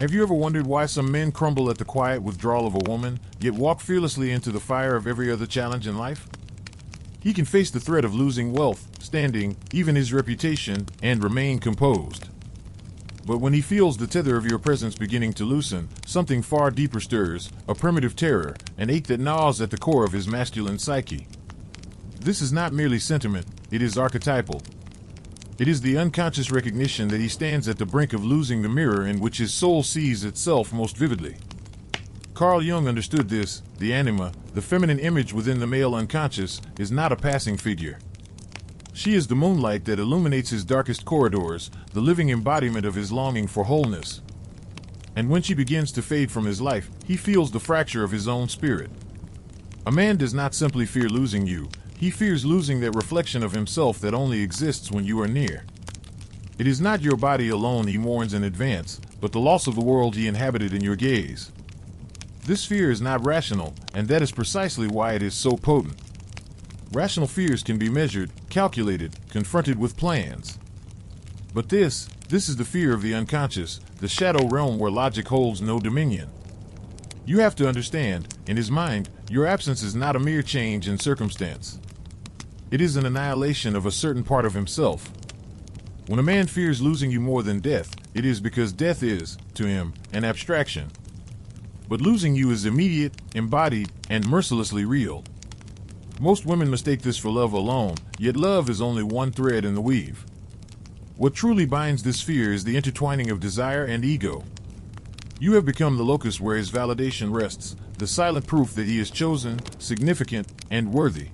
Have you ever wondered why some men crumble at the quiet withdrawal of a woman, yet walk fearlessly into the fire of every other challenge in life? He can face the threat of losing wealth, standing, even his reputation, and remain composed. But when he feels the tether of your presence beginning to loosen, something far deeper stirs, a primitive terror, an ache that gnaws at the core of his masculine psyche. This is not merely sentiment, it is archetypal. It is the unconscious recognition that he stands at the brink of losing the mirror in which his soul sees itself most vividly. Carl Jung understood this. The anima, the feminine image within the male unconscious, is not a passing figure. She is the moonlight that illuminates his darkest corridors, the living embodiment of his longing for wholeness. And when she begins to fade from his life, he feels the fracture of his own spirit. A man does not simply fear losing you, he fears losing that reflection of himself that only exists when you are near. It is not your body alone he mourns in advance, but the loss of the world he inhabited in your gaze. This fear is not rational, and that is precisely why it is so potent. Rational fears can be measured, calculated, confronted with plans. But this is the fear of the unconscious, the shadow realm where logic holds no dominion. You have to understand, in his mind, your absence is not a mere change in circumstance. It is an annihilation of a certain part of himself. When a man fears losing you more than death, it is because death is, to him, an abstraction. But losing you is immediate, embodied, and mercilessly real. Most women mistake this for love alone, yet love is only one thread in the weave. What truly binds this fear is the intertwining of desire and ego. You have become the locus where his validation rests, the silent proof that he is chosen, significant, and worthy.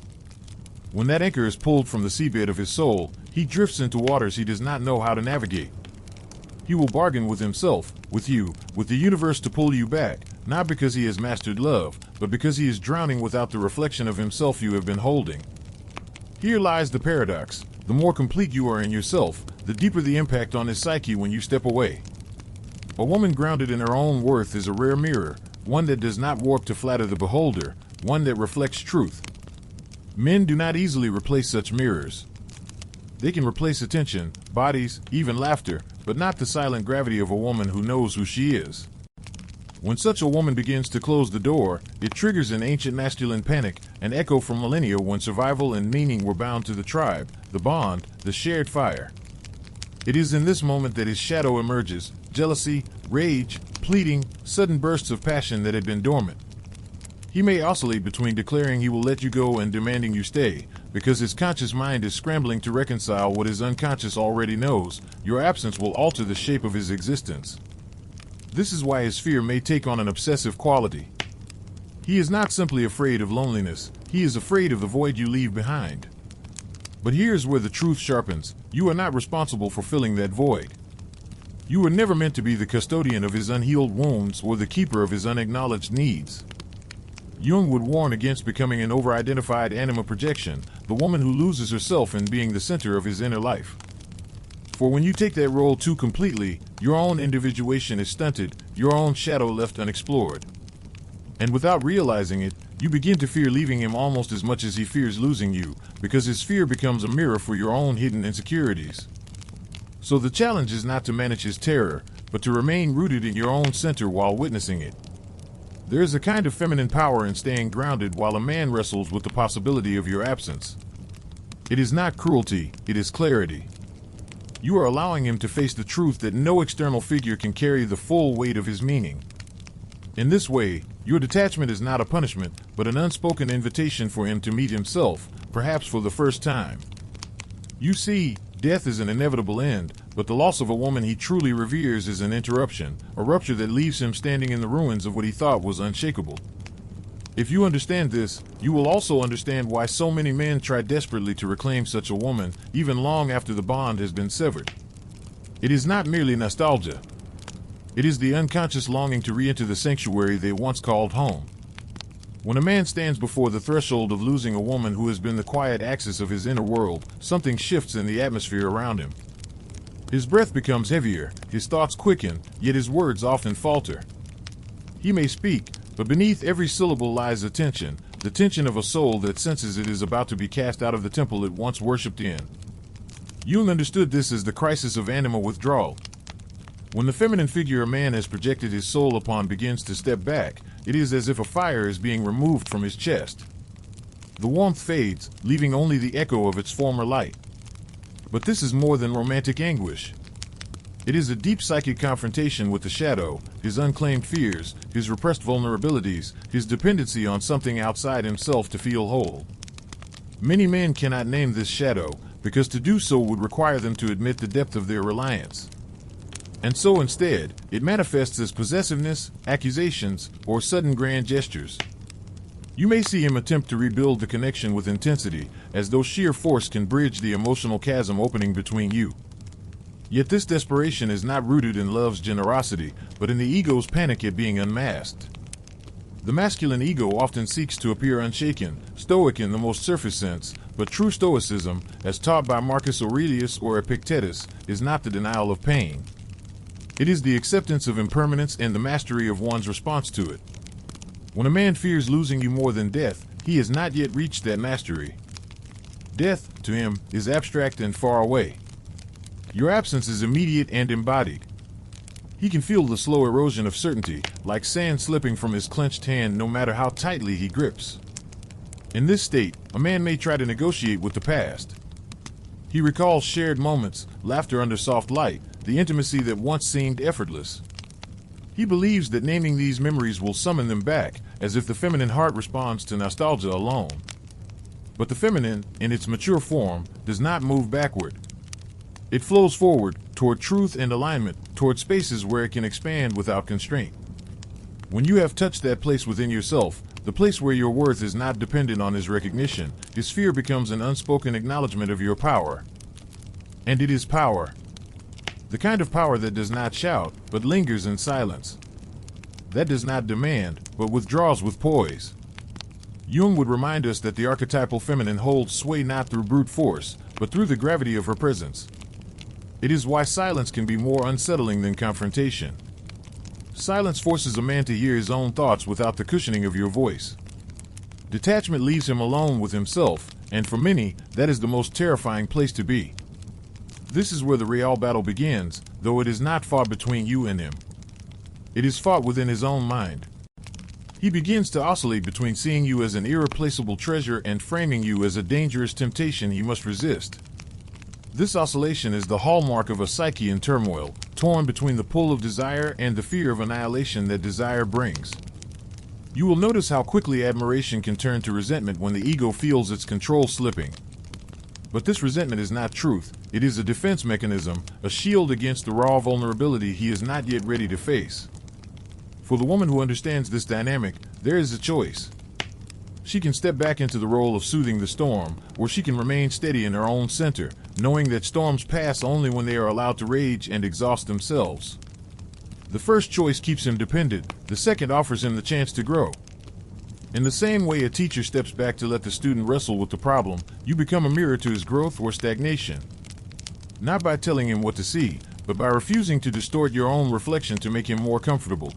When that anchor is pulled from the seabed of his soul, he drifts into waters he does not know how to navigate. He will bargain with himself, with you, with the universe to pull you back, not because he has mastered love, but because he is drowning without the reflection of himself you have been holding. Here lies the paradox. The more complete you are in yourself, the deeper the impact on his psyche when you step away. A woman grounded in her own worth is a rare mirror, one that does not warp to flatter the beholder, one that reflects truth. Men do not easily replace such mirrors. They can replace attention, bodies, even laughter, but not the silent gravity of a woman who knows who she is. When such a woman begins to close the door, it triggers an ancient masculine panic, an echo from millennia when survival and meaning were bound to the tribe, the bond, the shared fire. It is in this moment that his shadow emerges, jealousy, rage, pleading, sudden bursts of passion that had been dormant. He may oscillate between declaring he will let you go and demanding you stay, because his conscious mind is scrambling to reconcile what his unconscious already knows. Your absence will alter the shape of his existence. This is why his fear may take on an obsessive quality. He is not simply afraid of loneliness, he is afraid of the void you leave behind. But here's where the truth sharpens. You are not responsible for filling that void. You were never meant to be the custodian of his unhealed wounds or the keeper of his unacknowledged needs. Jung would warn against becoming an over-identified anima projection, the woman who loses herself in being the center of his inner life. For when you take that role too completely, your own individuation is stunted, your own shadow left unexplored. And without realizing it, you begin to fear leaving him almost as much as he fears losing you, because his fear becomes a mirror for your own hidden insecurities. So the challenge is not to manage his terror, but to remain rooted in your own center while witnessing it. There is a kind of feminine power in staying grounded while a man wrestles with the possibility of your absence. It is not cruelty, it is clarity. You are allowing him to face the truth that no external figure can carry the full weight of his meaning. In this way, your detachment is not a punishment, but an unspoken invitation for him to meet himself, perhaps for the first time. You see, death is an inevitable end, but the loss of a woman he truly reveres is an interruption, a rupture that leaves him standing in the ruins of what he thought was unshakable. If you understand this, you will also understand why so many men try desperately to reclaim such a woman, even long after the bond has been severed. It is not merely nostalgia. It is the unconscious longing to re-enter the sanctuary they once called home. When a man stands before the threshold of losing a woman who has been the quiet axis of his inner world, something shifts in the atmosphere around him. His breath becomes heavier, his thoughts quicken, yet his words often falter. He may speak, but beneath every syllable lies a tension, the tension of a soul that senses it is about to be cast out of the temple it once worshipped in. Jung understood this as the crisis of anima withdrawal. When the feminine figure a man has projected his soul upon begins to step back, it is as if a fire is being removed from his chest. The warmth fades, leaving only the echo of its former light. But this is more than romantic anguish. It is a deep psychic confrontation with the shadow, his unclaimed fears, his repressed vulnerabilities, his dependency on something outside himself to feel whole. Many men cannot name this shadow, because to do so would require them to admit the depth of their reliance. And so instead, it manifests as possessiveness, accusations, or sudden grand gestures. You may see him attempt to rebuild the connection with intensity, as though sheer force can bridge the emotional chasm opening between you. Yet this desperation is not rooted in love's generosity, but in the ego's panic at being unmasked. The masculine ego often seeks to appear unshaken, stoic in the most surface sense, but true stoicism, as taught by Marcus Aurelius or Epictetus, is not the denial of pain. It is the acceptance of impermanence and the mastery of one's response to it. When a man fears losing you more than death, he has not yet reached that mastery. Death, to him, is abstract and far away. Your absence is immediate and embodied. He can feel the slow erosion of certainty, like sand slipping from his clenched hand no matter how tightly he grips. In this state, a man may try to negotiate with the past. He recalls shared moments, laughter under soft light, the intimacy that once seemed effortless. He believes that naming these memories will summon them back, as if the feminine heart responds to nostalgia alone. But the feminine, in its mature form, does not move backward. It flows forward, toward truth and alignment, toward spaces where it can expand without constraint. When you have touched that place within yourself, the place where your worth is not dependent on his recognition, his fear becomes an unspoken acknowledgement of your power. And it is power. The kind of power that does not shout, but lingers in silence. That does not demand, but withdraws with poise. Jung would remind us that the archetypal feminine holds sway not through brute force, but through the gravity of her presence. It is why silence can be more unsettling than confrontation. Silence forces a man to hear his own thoughts without the cushioning of your voice. Detachment leaves him alone with himself, and for many, that is the most terrifying place to be. This is where the real battle begins, though it is not fought between you and him. It is fought within his own mind. He begins to oscillate between seeing you as an irreplaceable treasure and framing you as a dangerous temptation he must resist. This oscillation is the hallmark of a psyche in turmoil, torn between the pull of desire and the fear of annihilation that desire brings. You will notice how quickly admiration can turn to resentment when the ego feels its control slipping. But this resentment is not truth, it is a defense mechanism, a shield against the raw vulnerability he is not yet ready to face. For the woman who understands this dynamic, there is a choice. She can step back into the role of soothing the storm, or she can remain steady in her own center, knowing that storms pass only when they are allowed to rage and exhaust themselves. The first choice keeps him dependent, the second offers him the chance to grow. In the same way a teacher steps back to let the student wrestle with the problem, you become a mirror to his growth or stagnation. Not by telling him what to see, but by refusing to distort your own reflection to make him more comfortable.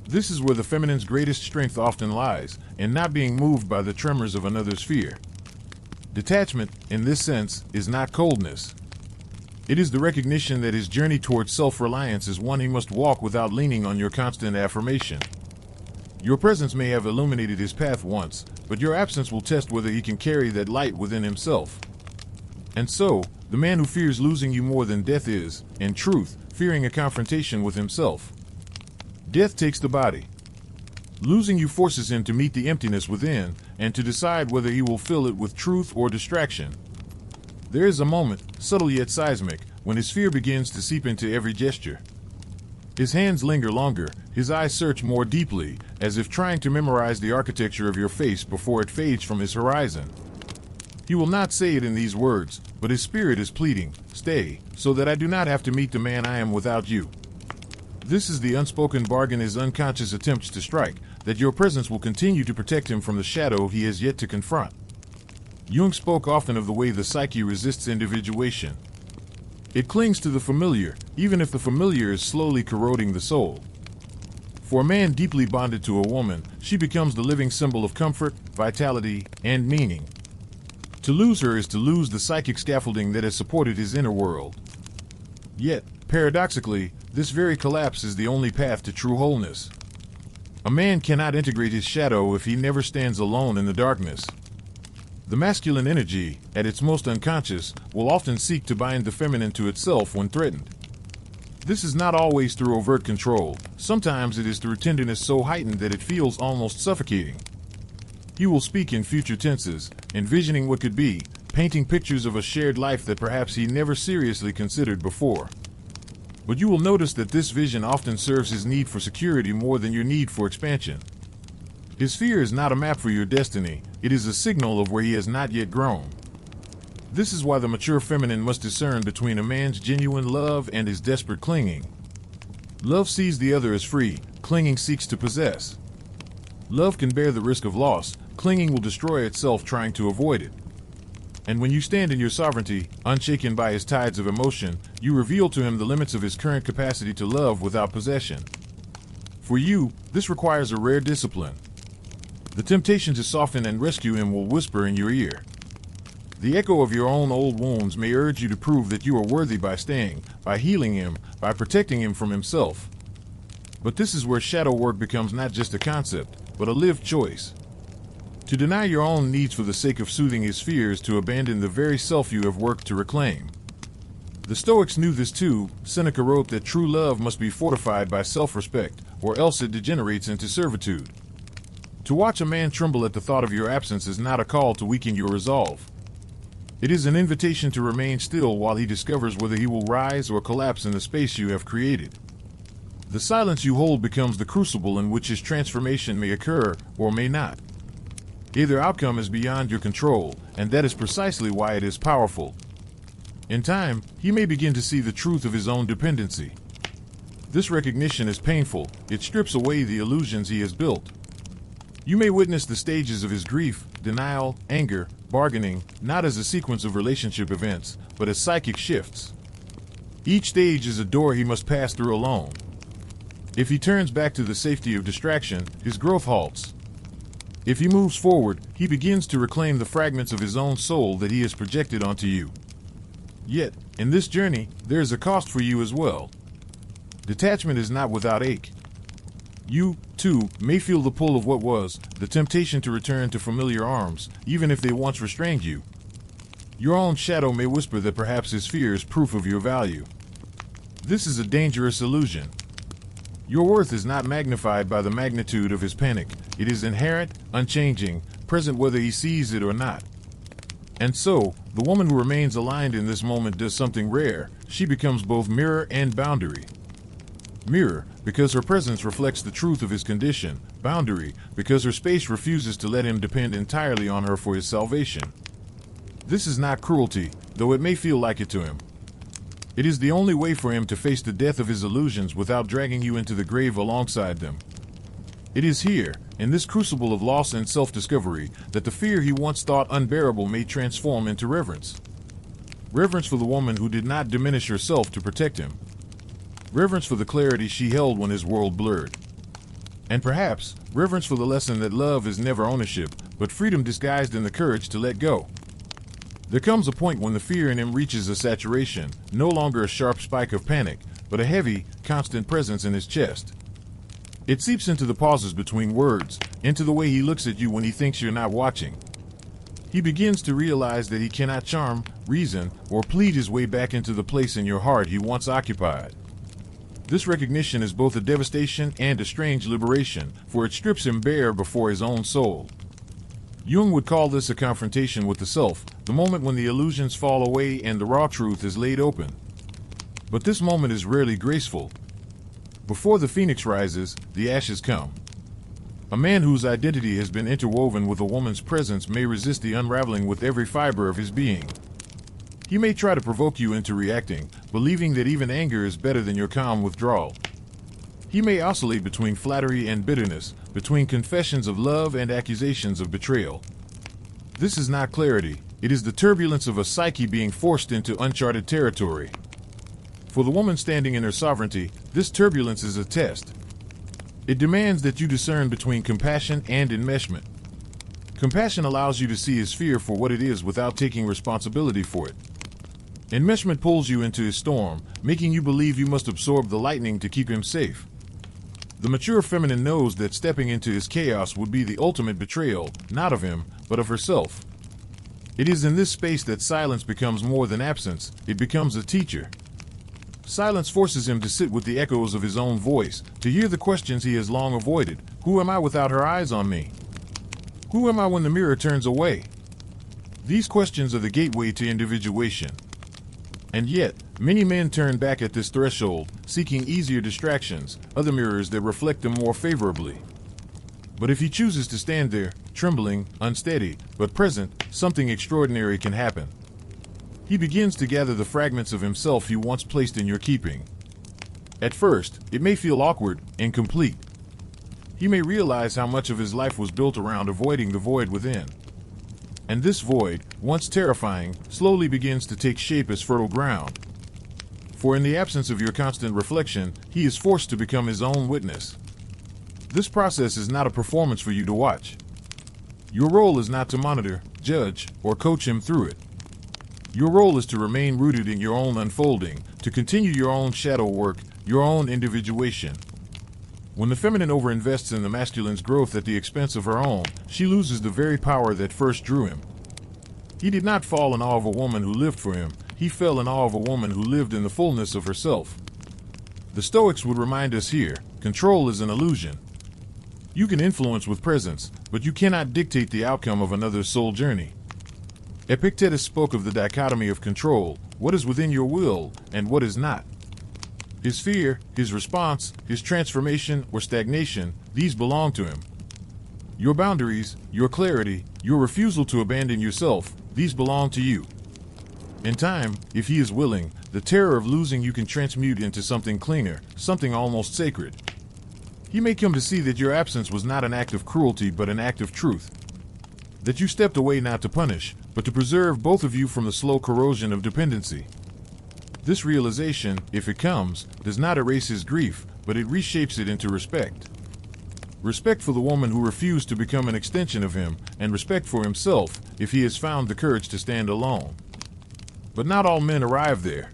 This is where the feminine's greatest strength often lies, in not being moved by the tremors of another's fear. Detachment, in this sense, is not coldness. It is the recognition that his journey towards self-reliance is one he must walk without leaning on your constant affirmation. Your presence may have illuminated his path once, but your absence will test whether he can carry that light within himself. And so, the man who fears losing you more than death is, in truth, fearing a confrontation with himself. Death takes the body. Losing you forces him to meet the emptiness within, and to decide whether he will fill it with truth or distraction. There is a moment, subtle yet seismic, when his fear begins to seep into every gesture. His hands linger longer, his eyes search more deeply, as if trying to memorize the architecture of your face before it fades from his horizon. He will not say it in these words, but his spirit is pleading, "Stay, so that I do not have to meet the man I am without you." This is the unspoken bargain his unconscious attempts to strike, that your presence will continue to protect him from the shadow he has yet to confront. Jung spoke often of the way the psyche resists individuation. It clings to the familiar, even if the familiar is slowly corroding the soul. For a man deeply bonded to a woman, she becomes the living symbol of comfort, vitality, and meaning. To lose her is to lose the psychic scaffolding that has supported his inner world. Yet, paradoxically, this very collapse is the only path to true wholeness. A man cannot integrate his shadow if he never stands alone in the darkness. The masculine energy, at its most unconscious, will often seek to bind the feminine to itself when threatened. This is not always through overt control. Sometimes it is through tenderness so heightened that it feels almost suffocating. He will speak in future tenses, envisioning what could be, painting pictures of a shared life that perhaps he never seriously considered before. But you will notice that this vision often serves his need for security more than your need for expansion. His fear is not a map for your destiny, it is a signal of where he has not yet grown. This is why the mature feminine must discern between a man's genuine love and his desperate clinging. Love sees the other as free, clinging seeks to possess. Love can bear the risk of loss, clinging will destroy itself trying to avoid it. And when you stand in your sovereignty, unshaken by his tides of emotion, you reveal to him the limits of his current capacity to love without possession. For you, this requires a rare discipline. The temptation to soften and rescue him will whisper in your ear. The echo of your own old wounds may urge you to prove that you are worthy by staying, by healing him, by protecting him from himself. But this is where shadow work becomes not just a concept, but a lived choice. To deny your own needs for the sake of soothing his fears, to abandon the very self you have worked to reclaim. The Stoics knew this too. Seneca wrote that true love must be fortified by self-respect, or else it degenerates into servitude. To watch a man tremble at the thought of your absence is not a call to weaken your resolve. It is an invitation to remain still while he discovers whether he will rise or collapse in the space you have created. The silence you hold becomes the crucible in which his transformation may occur or may not. Either outcome is beyond your control, and that is precisely why it is powerful. In time, he may begin to see the truth of his own dependency. This recognition is painful. It strips away the illusions he has built. You may witness the stages of his grief, denial, anger, bargaining, not as a sequence of relationship events, but as psychic shifts. Each stage is a door he must pass through alone. If he turns back to the safety of distraction, his growth halts. If he moves forward, he begins to reclaim the fragments of his own soul that he has projected onto you. Yet, in this journey, there is a cost for you as well. Detachment is not without ache. You, too, may feel the pull of what was, the temptation to return to familiar arms, even if they once restrained you. Your own shadow may whisper that perhaps his fear is proof of your value. This is a dangerous illusion. Your worth is not magnified by the magnitude of his panic. It is inherent, unchanging, present whether he sees it or not. And so, the woman who remains aligned in this moment does something rare. She becomes both mirror and boundary. Mirror, because her presence reflects the truth of his condition. Boundary, because her space refuses to let him depend entirely on her for his salvation. This is not cruelty, though it may feel like it to him. It is the only way for him to face the death of his illusions without dragging you into the grave alongside them. It is here, in this crucible of loss and self-discovery, that the fear he once thought unbearable may transform into reverence. Reverence for the woman who did not diminish herself to protect him. Reverence for the clarity she held when his world blurred. And perhaps, reverence for the lesson that love is never ownership, but freedom disguised in the courage to let go. There comes a point when the fear in him reaches a saturation, no longer a sharp spike of panic, but a heavy, constant presence in his chest. It seeps into the pauses between words, into the way he looks at you when he thinks you're not watching. He begins to realize that he cannot charm, reason, or plead his way back into the place in your heart he once occupied. This recognition is both a devastation and a strange liberation, for it strips him bare before his own soul. Jung would call this a confrontation with the self, the moment when the illusions fall away and the raw truth is laid open. But this moment is rarely graceful. Before the phoenix rises, the ashes come. A man whose identity has been interwoven with a woman's presence may resist the unraveling with every fiber of his being. He may try to provoke you into reacting, believing that even anger is better than your calm withdrawal. He may oscillate between flattery and bitterness, between confessions of love and accusations of betrayal. This is not clarity, it is the turbulence of a psyche being forced into uncharted territory. For the woman standing in her sovereignty, this turbulence is a test. It demands that you discern between compassion and enmeshment. Compassion allows you to see his fear for what it is without taking responsibility for it. Enmeshment pulls you into his storm, making you believe you must absorb the lightning to keep him safe. The mature feminine knows that stepping into his chaos would be the ultimate betrayal, not of him, but of herself. It is in this space that silence becomes more than absence, it becomes a teacher. Silence forces him to sit with the echoes of his own voice, to hear the questions he has long avoided. Who am I without her eyes on me? Who am I when the mirror turns away? These questions are the gateway to individuation. And yet, many men turn back at this threshold, seeking easier distractions, other mirrors that reflect them more favorably. But if he chooses to stand there, trembling, unsteady, but present, something extraordinary can happen. He begins to gather the fragments of himself he once placed in your keeping. At first, it may feel awkward, incomplete. He may realize how much of his life was built around avoiding the void within. And this void, once terrifying, slowly begins to take shape as fertile ground. For in the absence of your constant reflection, he is forced to become his own witness. This process is not a performance for you to watch. Your role is not to monitor, judge, or coach him through it. Your role is to remain rooted in your own unfolding, to continue your own shadow work, your own individuation. When the feminine overinvests in the masculine's growth at the expense of her own, she loses the very power that first drew him. He did not fall in awe of a woman who lived for him, he fell in awe of a woman who lived in the fullness of herself. The Stoics would remind us here, control is an illusion. You can influence with presence, but you cannot dictate the outcome of another's soul journey. Epictetus spoke of the dichotomy of control, what is within your will and what is not. His fear, his response, his transformation or stagnation, these belong to him. Your boundaries, your clarity, your refusal to abandon yourself, these belong to you. In time, if he is willing, the terror of losing you can transmute into something cleaner, something almost sacred. He may come to see that your absence was not an act of cruelty but an act of truth. That you stepped away not to punish, but to preserve both of you from the slow corrosion of dependency. This realization, if it comes, does not erase his grief, but it reshapes it into respect. Respect for the woman who refused to become an extension of him, and respect for himself, if he has found the courage to stand alone. But not all men arrive there.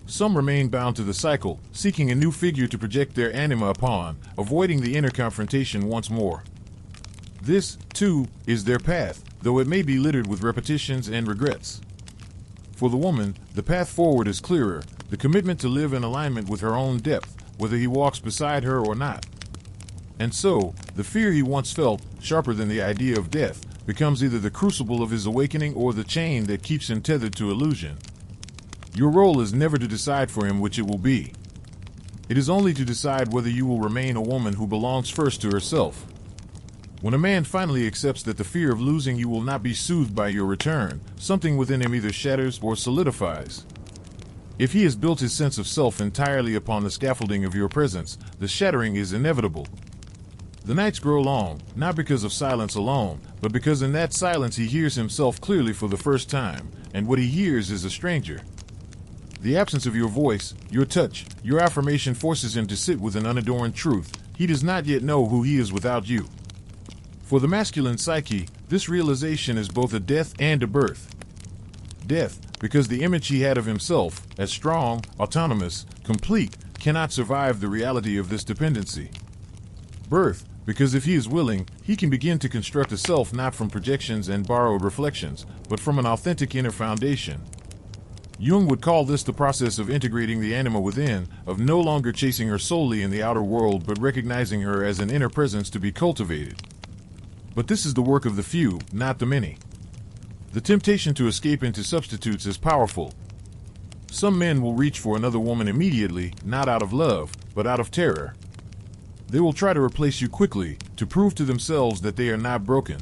Some remain bound to the cycle, seeking a new figure to project their anima upon, avoiding the inner confrontation once more. This, too, is their path, though it may be littered with repetitions and regrets. For the woman, the path forward is clearer, the commitment to live in alignment with her own depth, whether he walks beside her or not. And so, the fear he once felt, sharper than the idea of death, becomes either the crucible of his awakening or the chain that keeps him tethered to illusion. Your role is never to decide for him which it will be. It is only to decide whether you will remain a woman who belongs first to herself. When a man finally accepts that the fear of losing you will not be soothed by your return, something within him either shatters or solidifies. If he has built his sense of self entirely upon the scaffolding of your presence, the shattering is inevitable. The nights grow long, not because of silence alone, but because in that silence he hears himself clearly for the first time, and what he hears is a stranger. The absence of your voice, your touch, your affirmation forces him to sit with an unadorned truth. He does not yet know who he is without you. For the masculine psyche, this realization is both a death and a birth. Death, because the image he had of himself, as strong, autonomous, complete, cannot survive the reality of this dependency. Birth, because if he is willing, he can begin to construct a self not from projections and borrowed reflections, but from an authentic inner foundation. Jung would call this the process of integrating the anima within, of no longer chasing her solely in the outer world but recognizing her as an inner presence to be cultivated. But this is the work of the few, not the many. The temptation to escape into substitutes is powerful. Some men will reach for another woman immediately, not out of love, but out of terror. They will try to replace you quickly, to prove to themselves that they are not broken.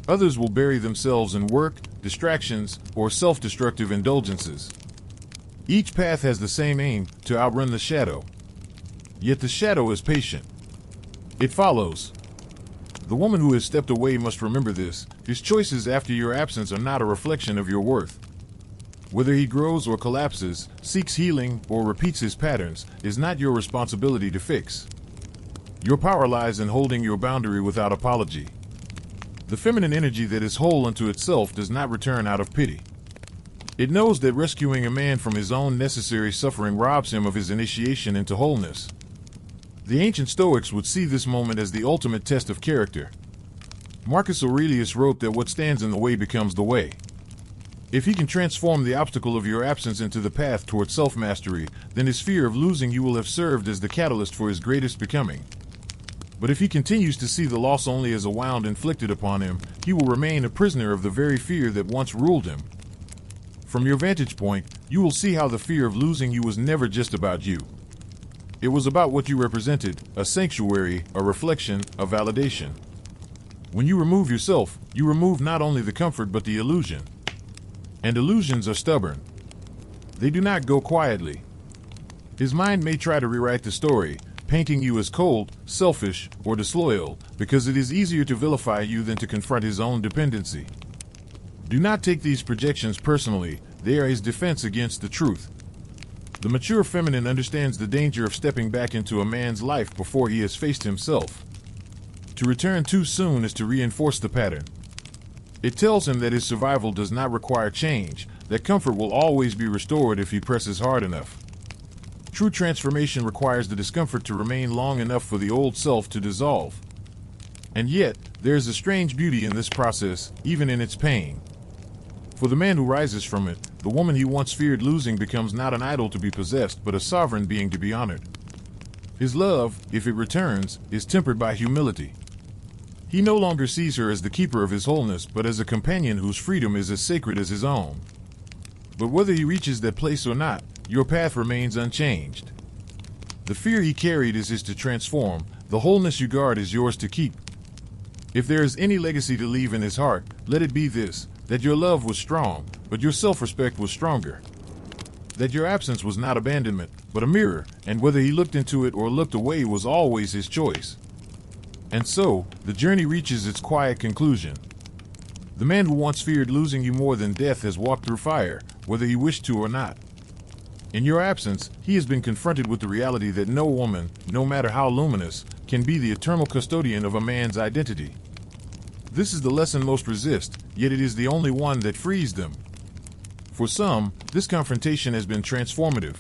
Others will bury themselves in work, distractions, or self-destructive indulgences. Each path has the same aim, to outrun the shadow. Yet the shadow is patient. It follows. The woman who has stepped away must remember this. His choices after your absence are not a reflection of your worth. Whether he grows or collapses, seeks healing, or repeats his patterns, is not your responsibility to fix. Your power lies in holding your boundary without apology. The feminine energy that is whole unto itself does not return out of pity. It knows that rescuing a man from his own necessary suffering robs him of his initiation into wholeness. The ancient Stoics would see this moment as the ultimate test of character. Marcus Aurelius wrote that what stands in the way becomes the way. If he can transform the obstacle of your absence into the path toward self-mastery, then his fear of losing you will have served as the catalyst for his greatest becoming. But if he continues to see the loss only as a wound inflicted upon him, he will remain a prisoner of the very fear that once ruled him. From your vantage point, you will see how the fear of losing you was never just about you. It was about what you represented, a sanctuary, a reflection, a validation. When you remove yourself, you remove not only the comfort but the illusion. And illusions are stubborn. They do not go quietly. His mind may try to rewrite the story, painting you as cold, selfish, or disloyal, because it is easier to vilify you than to confront his own dependency. Do not take these projections personally, they are his defense against the truth. The mature feminine understands the danger of stepping back into a man's life before he has faced himself. To return too soon is to reinforce the pattern. It tells him that his survival does not require change, that comfort will always be restored if he presses hard enough. True transformation requires the discomfort to remain long enough for the old self to dissolve. And yet, there is a strange beauty in this process, even in its pain. For the man who rises from it, the woman he once feared losing becomes not an idol to be possessed, but a sovereign being to be honored. His love, if it returns, is tempered by humility. He no longer sees her as the keeper of his wholeness, but as a companion whose freedom is as sacred as his own. But whether he reaches that place or not, your path remains unchanged. The fear he carried is his to transform, the wholeness you guard is yours to keep. If there is any legacy to leave in his heart, let it be this, that your love was strong, but your self-respect was stronger. That your absence was not abandonment, but a mirror, and whether he looked into it or looked away was always his choice. And so, the journey reaches its quiet conclusion. The man who once feared losing you more than death has walked through fire, whether he wished to or not. In your absence, he has been confronted with the reality that no woman, no matter how luminous, can be the eternal custodian of a man's identity. This is the lesson most resist, yet it is the only one that frees them. For some, this confrontation has been transformative.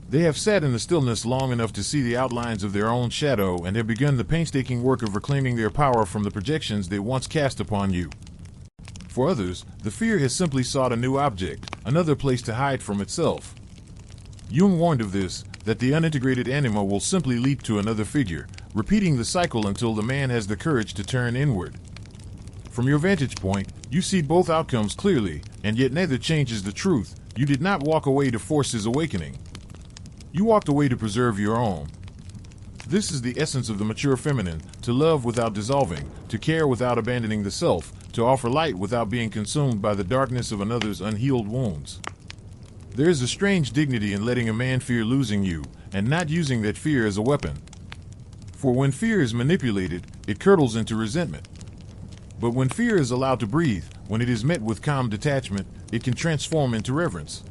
They have sat in the stillness long enough to see the outlines of their own shadow and have begun the painstaking work of reclaiming their power from the projections they once cast upon you. For others, the fear has simply sought a new object, another place to hide from itself. Jung warned of this, that the unintegrated anima will simply leap to another figure, repeating the cycle until the man has the courage to turn inward. From your vantage point, you see both outcomes clearly, and yet neither changes the truth. You did not walk away to force his awakening. You walked away to preserve your own. This is the essence of the mature feminine, to love without dissolving, to care without abandoning the self, to offer light without being consumed by the darkness of another's unhealed wounds. There is a strange dignity in letting a man fear losing you, and not using that fear as a weapon. For when fear is manipulated, it curdles into resentment. But when fear is allowed to breathe, when it is met with calm detachment, it can transform into reverence.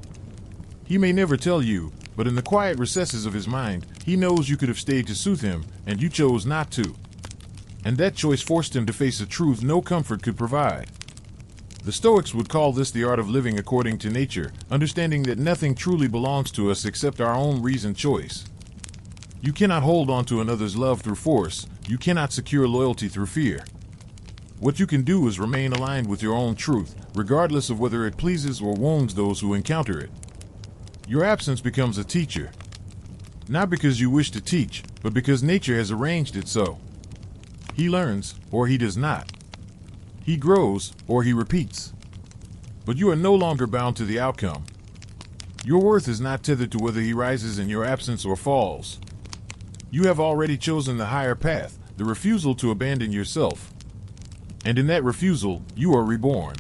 He may never tell you, but in the quiet recesses of his mind, he knows you could have stayed to soothe him, and you chose not to. And that choice forced him to face a truth no comfort could provide. The Stoics would call this the art of living according to nature, understanding that nothing truly belongs to us except our own reasoned choice. You cannot hold on to another's love through force, you cannot secure loyalty through fear. What you can do is remain aligned with your own truth, regardless of whether it pleases or wounds those who encounter it. Your absence becomes a teacher. Not because you wish to teach, but because nature has arranged it so. He learns, or he does not. He grows, or he repeats. But you are no longer bound to the outcome. Your worth is not tethered to whether he rises in your absence or falls. You have already chosen the higher path, the refusal to abandon yourself. And in that refusal, you are reborn.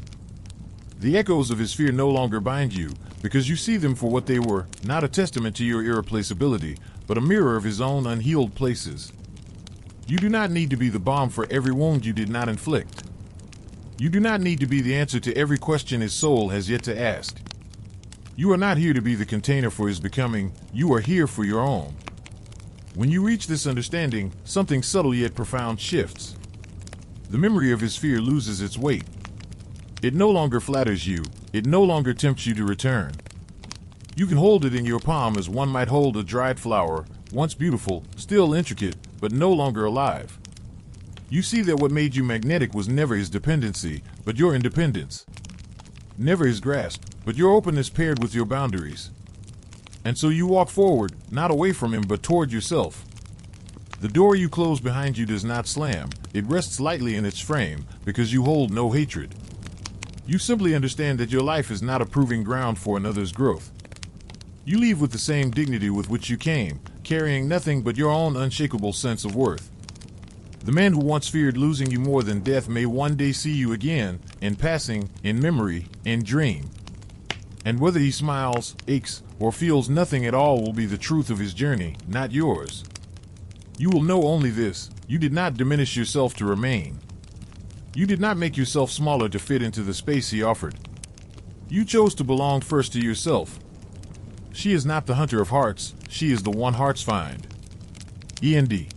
The echoes of his fear no longer bind you, because you see them for what they were, not a testament to your irreplaceability, but a mirror of his own unhealed places. You do not need to be the balm for every wound you did not inflict. You do not need to be the answer to every question his soul has yet to ask. You are not here to be the container for his becoming, you are here for your own. When you reach this understanding, something subtle yet profound shifts. The memory of his fear loses its weight. It no longer flatters you. It no longer tempts you to return. You can hold it in your palm as one might hold a dried flower, once beautiful, still intricate, but no longer alive. You see that what made you magnetic was never his dependency, but your independence. Never his grasp, but your openness paired with your boundaries. And so you walk forward, not away from him, but toward yourself. The door you close behind you does not slam. It rests lightly in its frame, because you hold no hatred. You simply understand that your life is not a proving ground for another's growth. You leave with the same dignity with which you came, carrying nothing but your own unshakable sense of worth. The man who once feared losing you more than death may one day see you again, in passing, in memory, in dream. And whether he smiles, aches, or feels nothing at all will be the truth of his journey, not yours. You will know only this: you did not diminish yourself to remain. You did not make yourself smaller to fit into the space he offered. You chose to belong first to yourself. She is not the hunter of hearts, she is the one hearts find. E.N.D.